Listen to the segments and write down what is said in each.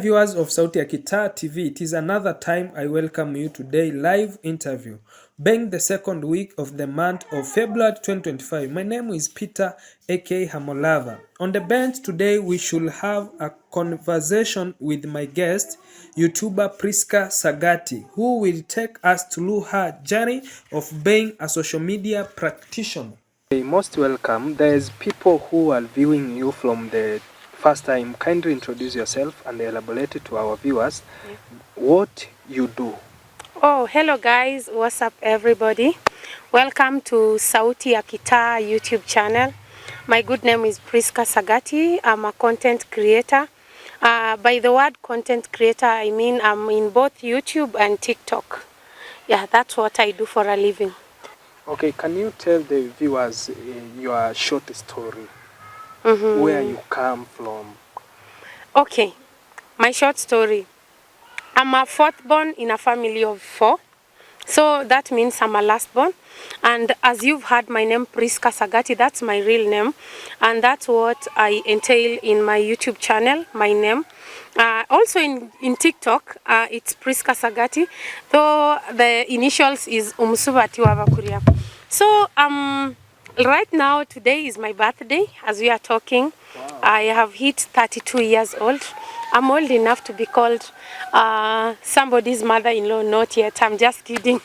Viewers of Sagati'S TV, it is another time I welcome you today live interview. Being the second week of the month of February 2025, my name is Peter aka Hamolava. On the bench today we should have a conversation with my guest, YouTuber Prisca Sagati, who will take us through her journey of being a social media practitioner. Most welcome. There's people who are viewing you from the first time. Kindly introduce yourself and elaborate it to our viewers what you do. Oh, hello guys. What's up everybody? Welcome to Sagati'S YouTube channel. My good name is Prisca Sagati. I'm a content creator. By the word content creator, I mean I'm in both YouTube and TikTok. Yeah, that's what I do for a living. Okay, can you tell the viewers your short story? Where you come from? Okay, my short story. I'm a fourth born in a family of 4. So that means I'm a last born. And as you've heard my name, Prisca Sagati, that's my real name. And that's what I entail in my YouTube channel, my name. Also in TikTok, it's Prisca Sagati, though the initials is Umsubati Kuria. So right now, today is my birthday, as we are talking. Wow. I have hit 32 years old. I'm old enough to be called somebody's mother-in-law, not yet. I'm just kidding.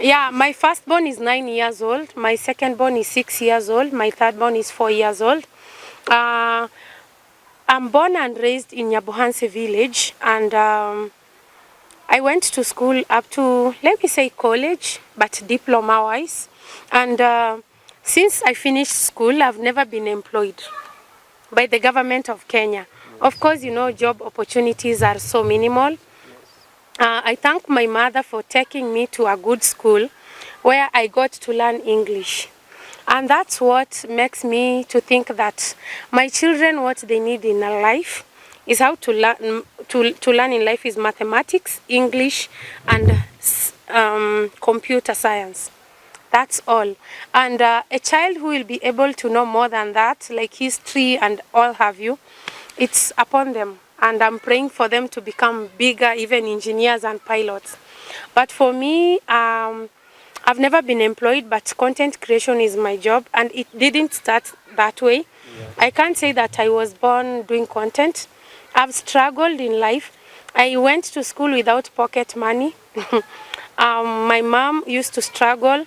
Yeah, my firstborn is 9 years old. My secondborn is 6 years old. My thirdborn is 4 years old. I'm born and raised in Nyabohanse village, and I went to school up to, let me say, college, but diploma-wise. And since I finished school, I've never been employed by the government of Kenya. Of course, you know, job opportunities are so minimal. I thank my mother for taking me to a good school where I got to learn English. And that's what makes me to think that my children, what they need in a life is how to learn, to learn in life is mathematics, English, and computer science. That's all. And a child who will be able to know more than that, like history and all have you, it's upon them. And I'm praying for them to become bigger, even engineers and pilots. But for me, I've never been employed, but content creation is my job. And it didn't start that way. Yeah. I can't say that I was born doing content. I've struggled in life. I went to school without pocket money. My mom used to struggle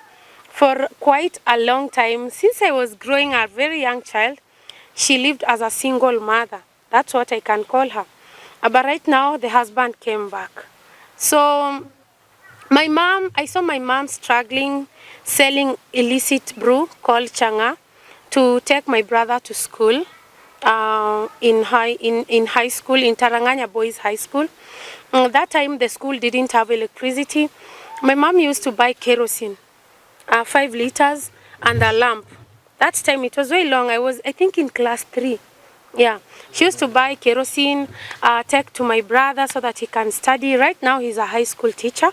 for quite a long time. Since I was growing a very young child, she lived as a single mother. That's what I can call her. But right now, the husband came back. So I saw my mom struggling, selling illicit brew called changa to take my brother to school in high school, in Taranganya Boys High School. That time, the school didn't have electricity. My mom used to buy kerosene. 5 liters and a lamp. That time it was very long. I think in class 3. Yeah, she used to buy kerosene, take to my brother so that he can study. Right now he's a high school teacher.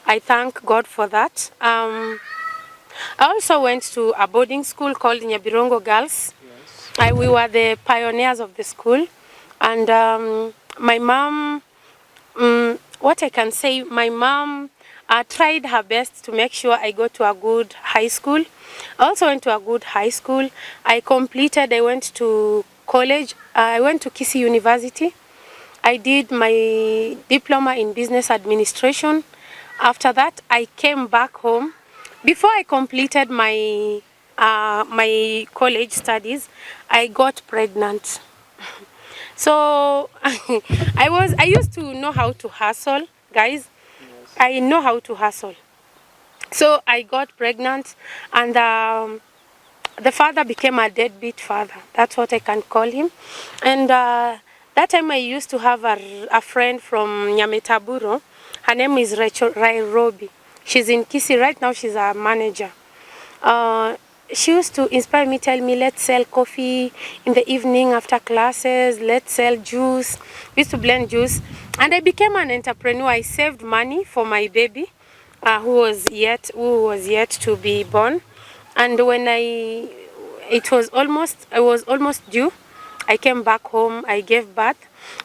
I thank God for that. I also went to a boarding school called Nyabirongo Girls. Yes. We were the pioneers of the school. And my mom, what I can say, my mom tried her best to make sure I go to a good high school. I also went to a good high school. I went to college. I went to Kisii University. I did my diploma in business administration. After that, I came back home. Before I completed my college studies, I got pregnant. So I used to know how to hustle, guys. I know how to hustle. So I got pregnant, and the father became a deadbeat father. That's what I can call him. And that time I used to have a friend from Nyametaburo. Her name is Rachel Robi. She's in Kisii right now. She's a manager. She used to inspire me, tell me, let's sell coffee in the evening after classes, let's sell juice. We used to blend juice. And I became an entrepreneur. I saved money for my baby, who was yet to be born. And when I was almost due, I came back home, I gave birth.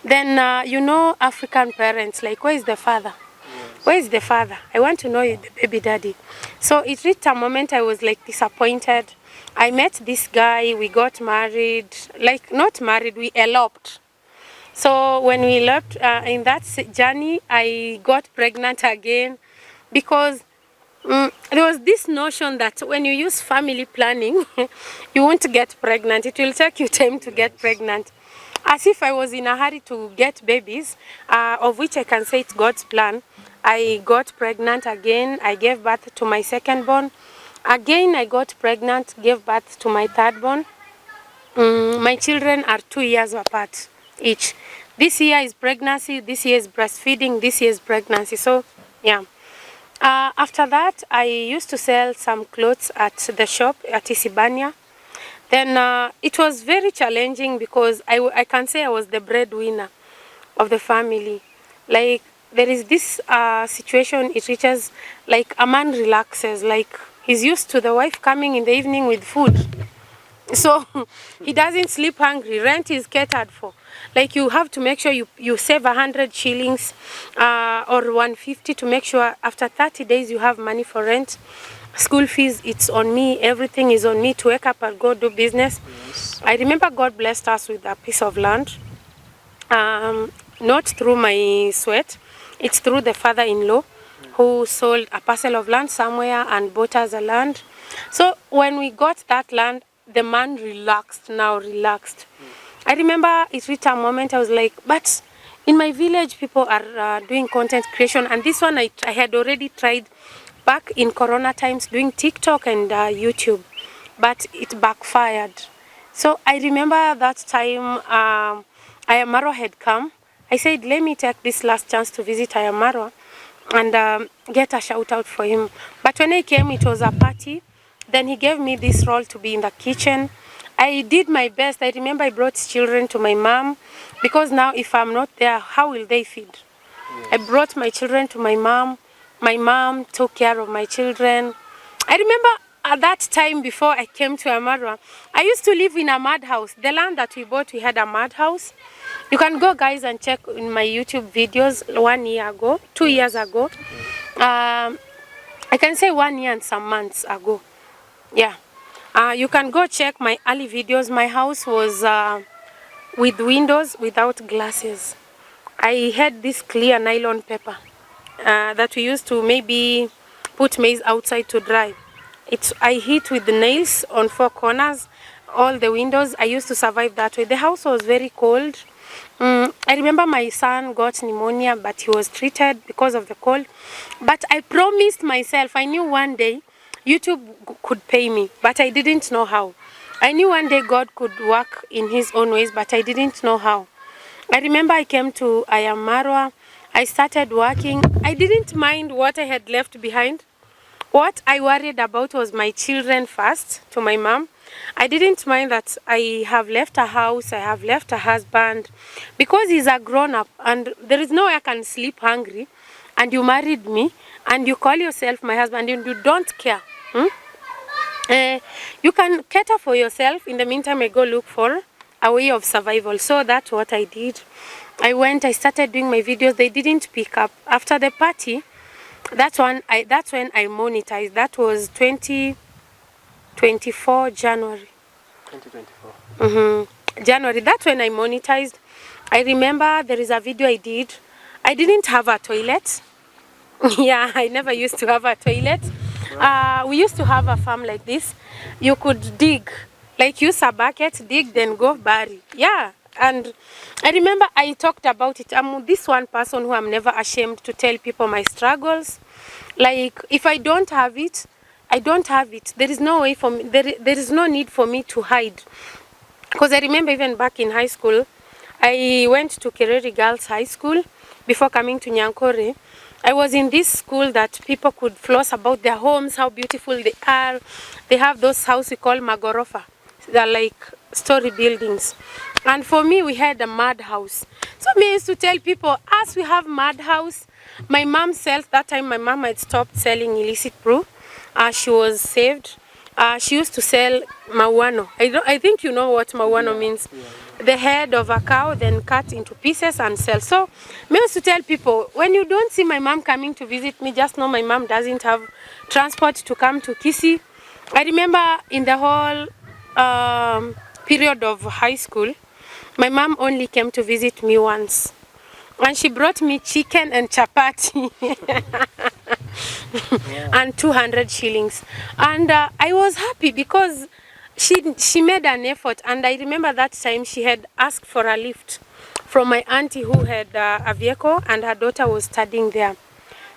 Then, you know, African parents, like, where is the father? Yes. Where is the father? I want to know the baby daddy. So it reached a moment I was like disappointed. I met this guy, we got married, like not married, we eloped. So when we left in that journey, I got pregnant again because there was this notion that when you use family planning, you won't get pregnant. It will take you time to get pregnant. As if I was in a hurry to get babies, of which I can say it's God's plan. I got pregnant again. I gave birth to my second born. Again, I got pregnant, gave birth to my third born. My children are 2 years apart each. This year is pregnancy, this year is breastfeeding, this year is pregnancy. So, yeah. After that, I used to sell some clothes at the shop at Isibania. Then it was very challenging because I can say I was the breadwinner of the family. Like, there is this situation, it reaches, like, a man relaxes, like, he's used to the wife coming in the evening with food. So he doesn't sleep hungry. Rent is catered for. Like, you have to make sure you save 100 shillings or 150 to make sure after 30 days you have money for rent. School fees, it's on me. Everything is on me to wake up and go do business. Yes. I remember God blessed us with a piece of land. Not through my sweat. It's through the father-in-law who sold a parcel of land somewhere and bought us a land. So when we got that land, the man relaxed. I remember it reached a moment I was like, but in my village people are doing content creation, and this one I had already tried back in Corona times doing TikTok and YouTube, but it backfired. So I remember that time Marwa had come. I said, let me take this last chance to visit Marwa and get a shout out for him. But when I came, it was a party. Then he gave me this role to be in the kitchen. I did my best. I remember I brought children to my mom because now if I'm not there, how will they feed? Yes. I brought my children to my mom. My mom took care of my children. I remember at that time before I came to Marwa, I used to live in a mud house. The land that we bought, we had a mud house. You can go, guys, and check in my YouTube videos 1 year ago, 2 years ago. I can say 1 year and some months ago. Yeah. You can go check my early videos. My house was with windows without glasses. I had this clear nylon paper that we used to maybe put maize outside to dry. I hit with the nails on 4 corners, all the windows. I used to survive that way. The house was very cold. I remember my son got pneumonia, but he was treated because of the cold. But I promised myself, I knew one day YouTube could pay me, but I didn't know how. I knew one day God could work in his own ways, but I didn't know how. I remember I came to Marwa. I started working. I didn't mind what I had left behind. What I worried about was my children first, to my mom. I didn't mind that I have left a house, I have left a husband, because he's a grown-up and there is no way I can sleep hungry, and you married me and you call yourself my husband and you don't care. You can cater for yourself. In the meantime, I go look for a way of survival. So that's what I did. I started doing my videos. They didn't pick up. After the party, that's when I monetized. That was 2024 January. 2024. January. That's when I monetized. I remember there is a video I did. I didn't have a toilet. Yeah, I never used to have a toilet. We used to have a farm like this. You could dig, like use a bucket, dig, then go bury. Yeah, and I remember I talked about it. I'm this one person who I'm never ashamed to tell people my struggles. Like, if I don't have it, I don't have it. There is no way for me, there is no need for me to hide. Because I remember even back in high school, I went to Kereri Girls High School before coming to Nyankore. I was in this school that people could floss about their homes, how beautiful they are. They have those houses we call magorofa. They're like story buildings. And for me, we had a mud house. So me used to tell people, as we have mud house, my mom sells, that time my mom had stopped selling illicit brew. She was saved. She used to sell mawano. I think you know what mawano means. the head of a cow, then cut into pieces and sell. So me used to tell people, when you don't see my mom coming to visit me, just know my mom doesn't have transport to come to Kisii. I remember in the whole period of high school, my mom only came to visit me once. And she brought me chicken and chapati and 200 shillings. And I was happy because she made an effort. And I remember that time she had asked for a lift from my auntie who had a vehicle and her daughter was studying there.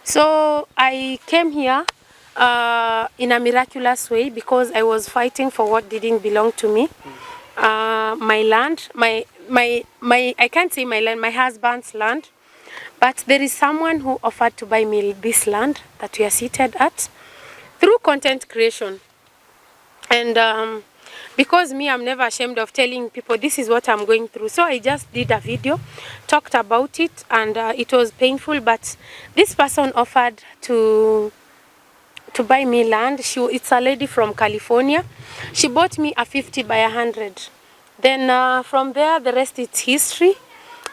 So I came here in a miraculous way because I was fighting for what didn't belong to me. My land, I can't say my land, my husband's land. But there is someone who offered to buy me this land that we are seated at through content creation. And because me, I'm never ashamed of telling people this is what I'm going through. So I just did a video, talked about it, and it was painful. But this person offered to buy me land. It's a lady from California. She bought me a 50 by 100. Then from there, the rest is history.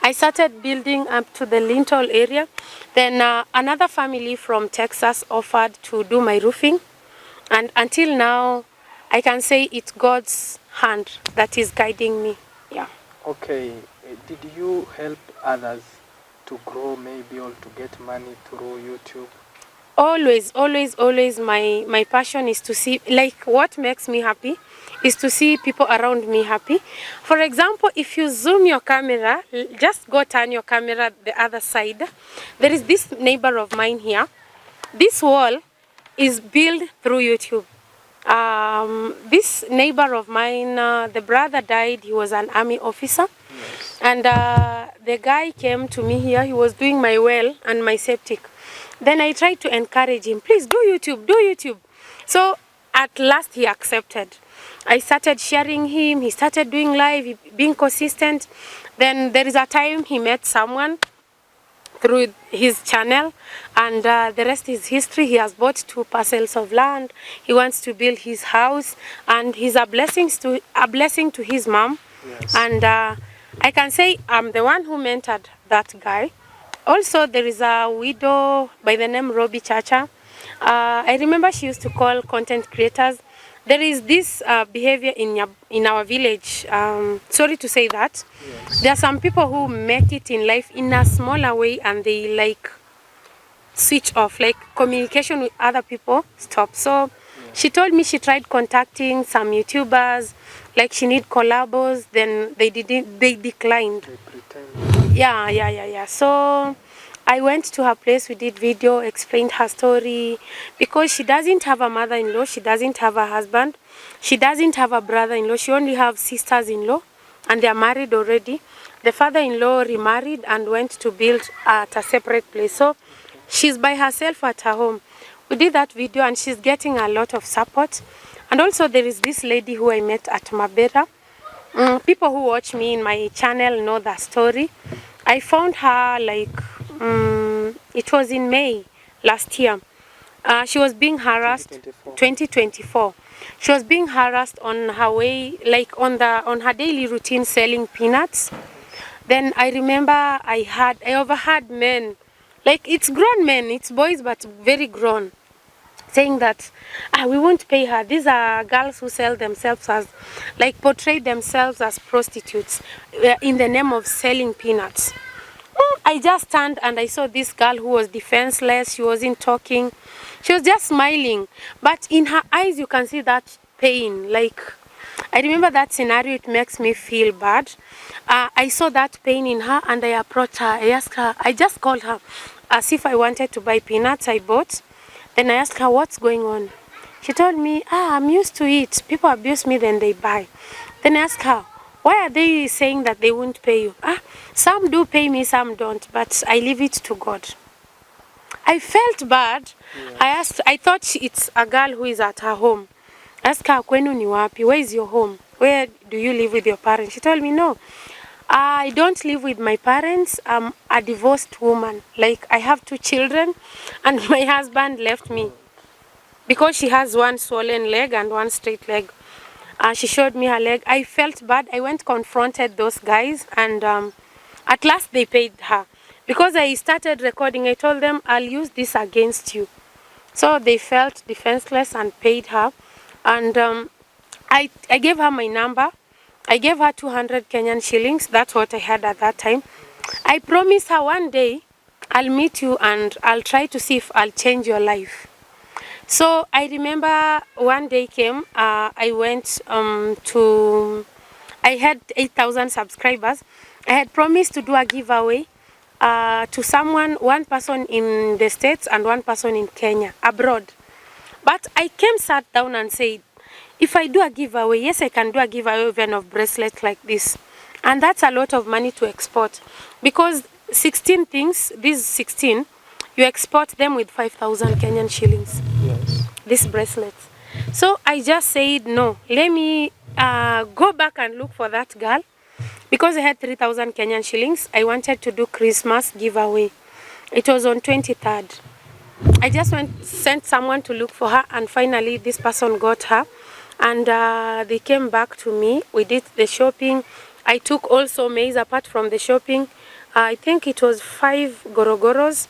I started building up to the lintel area. Then another family from Texas offered to do my roofing. And until now, I can say it's God's hand that is guiding me. Yeah. Okay. Did you help others to grow maybe or to get money through YouTube? Always, always, always my passion is to see, like what makes me happy is to see people around me happy. For example, if you zoom your camera, just go turn your camera the other side. There is this neighbor of mine here. This wall is built through YouTube. This neighbor of mine, the brother died. He was an army officer. Yes. And the guy came to me here. He was doing my well and my septic. Then I tried to encourage him, please do YouTube, do YouTube. So at last he accepted. I started sharing him, he started doing live, being consistent. Then there is a time he met someone through his channel, and the rest is history. He has bought 2 parcels of land. He wants to build his house, and he's a blessing to his mom. Yes. And I can say I'm the one who mentored that guy. Also, there is a widow by the name Robbie Chacha. I remember she used to call content creators. There is this behavior in our village. Sorry to say that. Yes. There are some people who make it in life in a smaller way and they like switch off, like communication with other people stop. So she told me she tried contacting some YouTubers, like she need collabos, then they declined. They pretend. Yeah. So I went to her place, we did video, explained her story, because she doesn't have a mother-in-law, she doesn't have a husband, she doesn't have a brother-in-law, she only has sisters-in-law, and they are married already. The father-in-law remarried and went to build at a separate place. So she's by herself at her home. We did that video and she's getting a lot of support. And also there is this lady who I met at Mabera. People who watch me in my channel know that story. I found her like, it was in May last year. She was being harassed, 2024. She was being harassed on her way, like on her daily routine selling peanuts. Then I remember I overheard men, like it's grown men, it's boys but very grown, saying that we won't pay her. These are girls who sell themselves as, like portray themselves as prostitutes in the name of selling peanuts. I just turned and I saw this girl who was defenseless. She wasn't talking. She was just smiling. But in her eyes, you can see that pain. Like, I remember that scenario. It makes me feel bad. I saw that pain in her and I approached her. I asked her, I just called her as if I wanted to buy peanuts. I bought. Then I asked her, what's going on? She told me, I'm used to it. People abuse me, then they buy. Then I asked her, why are they saying that they won't pay you? Some do pay me, some don't, but I leave it to God. I felt bad. Yes. I thought it's a girl who is at her home. I asked her, kwenu ni wapi? Where is your home? Where do you live with your parents? She told me, no, I don't live with my parents. I'm a divorced woman. Like, I have 2 children and my husband left me because she has 1 swollen leg and 1 straight leg. She showed me her leg. I felt bad. I went confronted those guys, and at last they paid her. Because I started recording, I told them, I'll use this against you. So they felt defenseless and paid her. And I gave her my number. I gave her 200 Kenyan shillings. That's what I had at that time. I promised her one day, I'll meet you and I'll try to see if I'll change your life. So I remember one day came, I went I had 8,000 subscribers. I had promised to do a giveaway to someone, one person in the States and one person in Kenya, abroad. But I sat down and said, if I do a giveaway, yes, I can do a giveaway even of bracelets like this. And that's a lot of money to export. Because 16 things, these 16, you export them with 5,000 Kenyan shillings. Yes. These bracelets. So I just said, no, let me go back and look for that girl. Because I had 3,000 Kenyan shillings, I wanted to do Christmas giveaway. It was on 23rd. I just sent someone to look for her, and finally this person got her. And they came back to me. We did the shopping. I took also maize apart from the shopping. I think it was 5 gorogoros.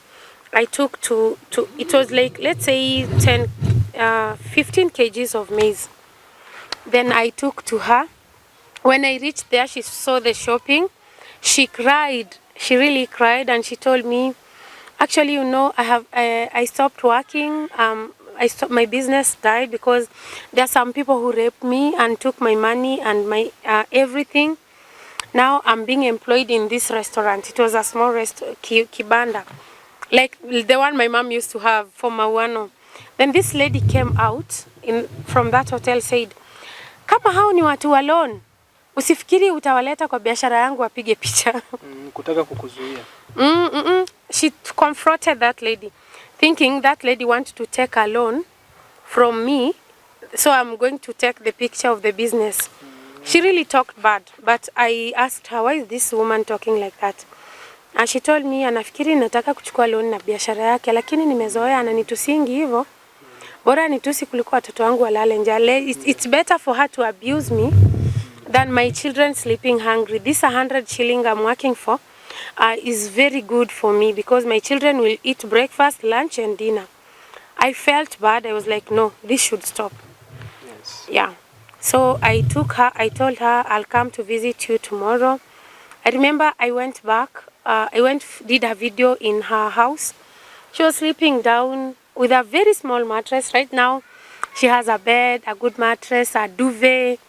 I took to it was like, let's say 15 kgs of maize. Then I took to her. When I reached there, she saw the shopping. She cried. She really cried, and she told me, actually, you know, I stopped working. My business died because there are some people who raped me and took my money and my everything. Now I'm being employed in this restaurant. It was a small kibanda, like the one my mom used to have for Mawano. Then this lady came out from that hotel, said, kama hao ni watu alone, usifikiri utawaleta kwa biashara yangu wapige picha. Kutaka kukuzuia. She confronted that lady, thinking that lady wanted to take a loan from me, so I'm going to take the picture of the business. She really talked bad, but I asked her, why is this woman talking like that? And she told me, anafikiri nataka kuchukua loan na biashara yake, lakini nimezoea ananitusingi hivyo. Bora nitusi kuliko watoto wangu walale njaa. It's better for her to abuse me than my children sleeping hungry. This 100 shilling I'm working for is very good for me, because my children will eat breakfast, lunch and dinner. I felt bad. I was like, no, this should stop. Yes. Yeah. So I took her. I told her, I'll come to visit you tomorrow. I remember I went back. Did a video in her house. She was sleeping down with a very small mattress. Right now, she has a bed, a good mattress, a duvet,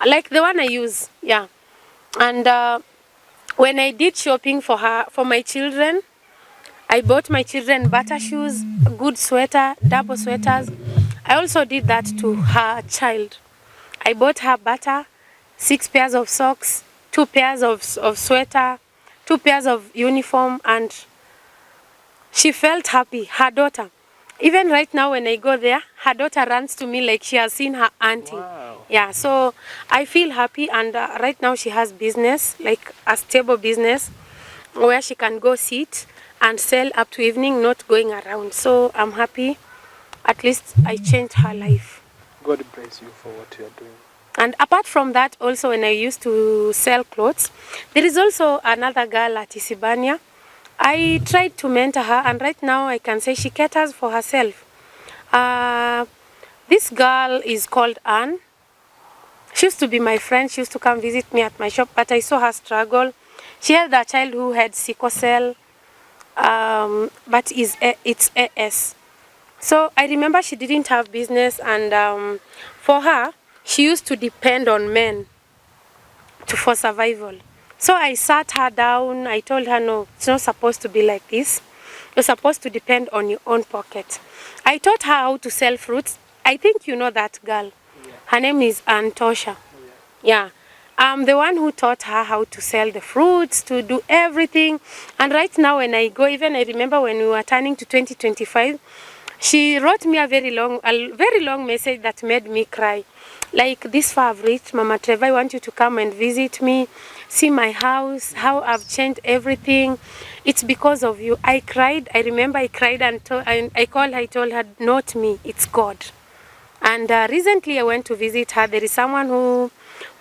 like the one I use. Yeah. And when I did shopping for her, for my children, I bought my children butter shoes, good sweater, double sweaters. I also did that to her child. I bought her butter, 6 pairs of socks, 2 pairs of sweater, 2 pairs of uniform, and she felt happy. Her daughter, even right now when I go there, her daughter runs to me like she has seen her auntie. Wow. Yeah, so I feel happy, and right now she has business, like a stable business, where she can go sit and sell up to evening, not going around. So I'm happy. At least I changed her life. God bless you for what you are doing. And apart from that, also when I used to sell clothes, there is also another girl at Isibania. I tried to mentor her, and right now I can say she caters for herself. This girl is called Anne. She used to be my friend. She used to come visit me at my shop, but I saw her struggle. She had a child who had sickle cell, but it's AS. So I remember she didn't have business, and for her, she used to depend on men for survival. So I sat her down. I told her, no, it's not supposed to be like this. You're supposed to depend on your own pocket. I taught her how to sell fruits. I think you know that girl. Yeah. Her name is Antosha. Yeah. I'm the one who taught her how to sell the fruits, to do everything. And right now when I go, even I remember when we were turning to 2025, she wrote me a very long message that made me cry. Like, this far I've reached, Mama Trevor, I want you to come and visit me, see my house, how I've changed everything. It's because of you. I cried. I remember I cried, and I called her, I told her, not me, it's God. And recently I went to visit her. There is someone who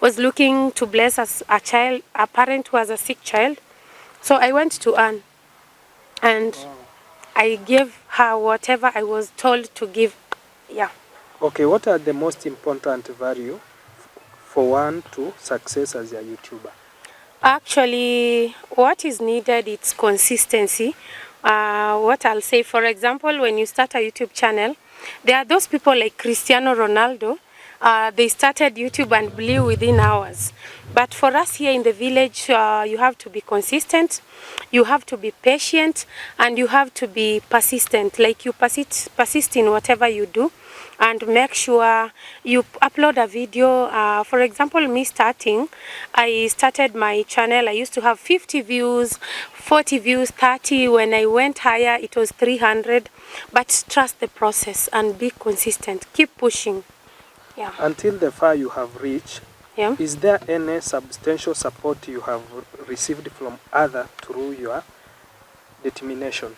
was looking to bless a parent who has a sick child. So I went to Anne and I gave her whatever I was told to give. Yeah. Okay, what are the most important value for one to success as a YouTuber? Actually, what is needed is consistency. What I'll say, for example, when you start a YouTube channel, there are those people like Cristiano Ronaldo. They started YouTube and blew within hours. But for us here in the village, you have to be consistent, you have to be patient, and you have to be persistent. Like you persist in whatever you do, and make sure you upload a video. For example, me starting, I started my channel. I used to have 50 views, 40 views, 30. When I went higher, it was 300. But trust the process and be consistent. Keep pushing. Yeah. Until the far you have reached, Yeah. is there any substantial support you have received from others through your determination?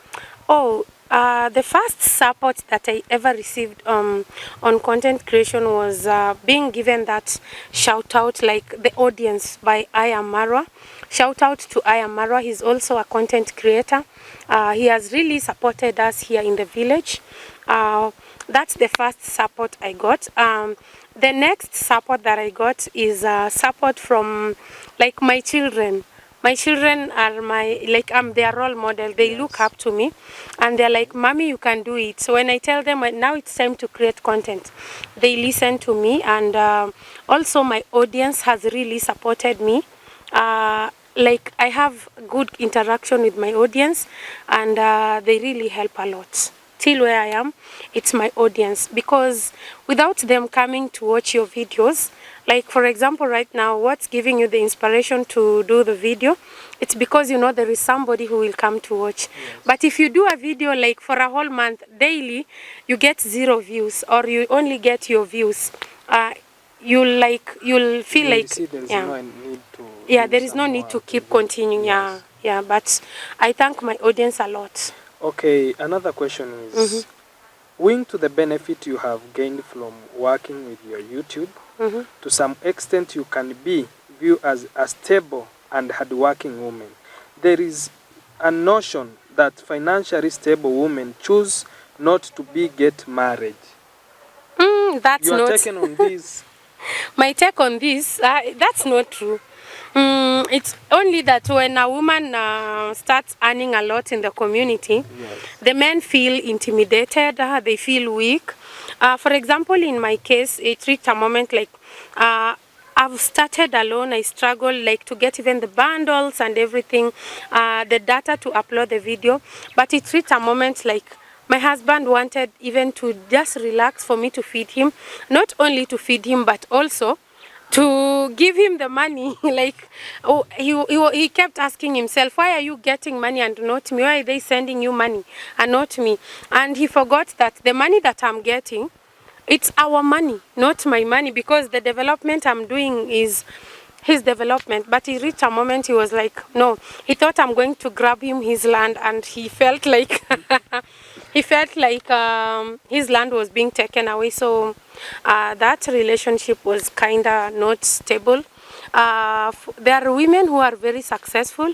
Oh, the first support that I ever received on content creation was being given that shout out, like the audience by I Am Marwa. Shout out to I Am Marwa. He's also a content creator. He has really supported us here in the village. That's the first support I got. The next support that I got is support from like my children. My children are I'm their role model. They look up to me and they're like, Mommy, you can do it. So when I tell them now it's time to create content, they listen to me. And also my audience has really supported me. Like I have good interaction with my audience, and they really help a lot. Till where I am, it's my audience, because without them coming to watch your videos, like for example right now, what's giving you the inspiration to do the video, it's because you know there is somebody who will come to watch. Yes. But if you do a video like for a whole month daily, you get 0 views, or you only get your views, you'll feel like there is no need to keep continuing. Yes. Yeah, but I thank my audience a lot. Okay, another question is, owing to the benefit you have gained from working with your YouTube, to some extent you can be viewed as a stable and hardworking woman. There is a notion that financially stable women choose not to get married. That's Your not take on this? My take on this, that's not true. It's only that when a woman starts earning a lot in the community, yes, the men feel intimidated, they feel weak. For example, in my case, it reached a moment like I've started alone. I struggle like to get even the bundles and everything, the data to upload the video. But it reached a moment like my husband wanted even to just relax for me to feed him. Not only to feed him, but also to give him the money. Like, oh, he kept asking himself, why are you getting money and not me? Why are they sending you money and not me? And he forgot that the money that I'm getting, it's our money, not my money, because the development I'm doing is his development. But he reached a moment he was like, no, he thought I'm going to grab him his land, and he felt like his land was being taken away. So that relationship was kind of not stable. There are women who are very successful.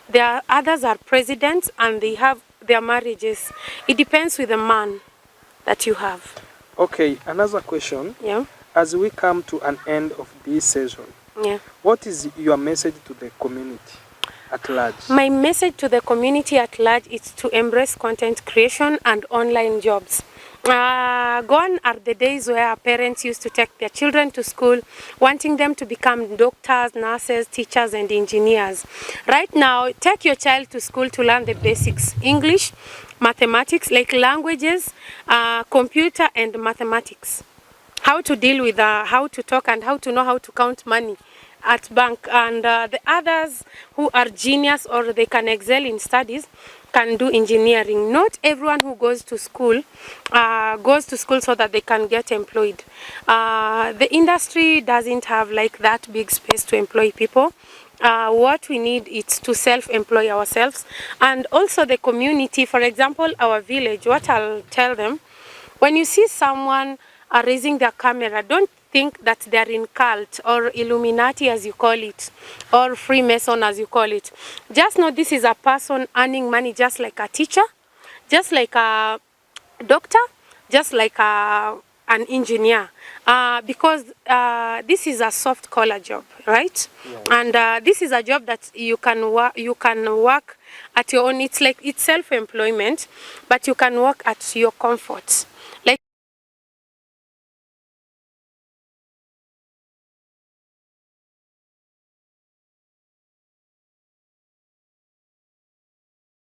There are others are presidents and they have their marriages. It depends with the man that you have. Okay, another question. Yeah. As we come to an end of this session, yeah, what is your message to the community at large? My message to the community at large is to embrace content creation and online jobs. Gone are the days where parents used to take their children to school, wanting them to become doctors, nurses, teachers, and engineers. Right now, take your child to school to learn the basics: English, mathematics, like languages, computer, and mathematics. How to deal with, how to talk, and how to know how to count money at bank. And the others who are genius or they can excel in studies can do engineering. Not everyone who goes to school so that they can get employed. The industry doesn't have like that big space to employ people. What we need is to self-employ ourselves, and also the community. For example, our village, what I'll tell them, when you see someone are raising their camera, don't think that they're in cult or Illuminati as you call it, or Freemason as you call it. Just know this is a person earning money just like a teacher, just like a doctor, just like an engineer, because this is a soft collar job, right? And this is a job that you can work at your own. It's like it's self-employment, but you can work at your comfort.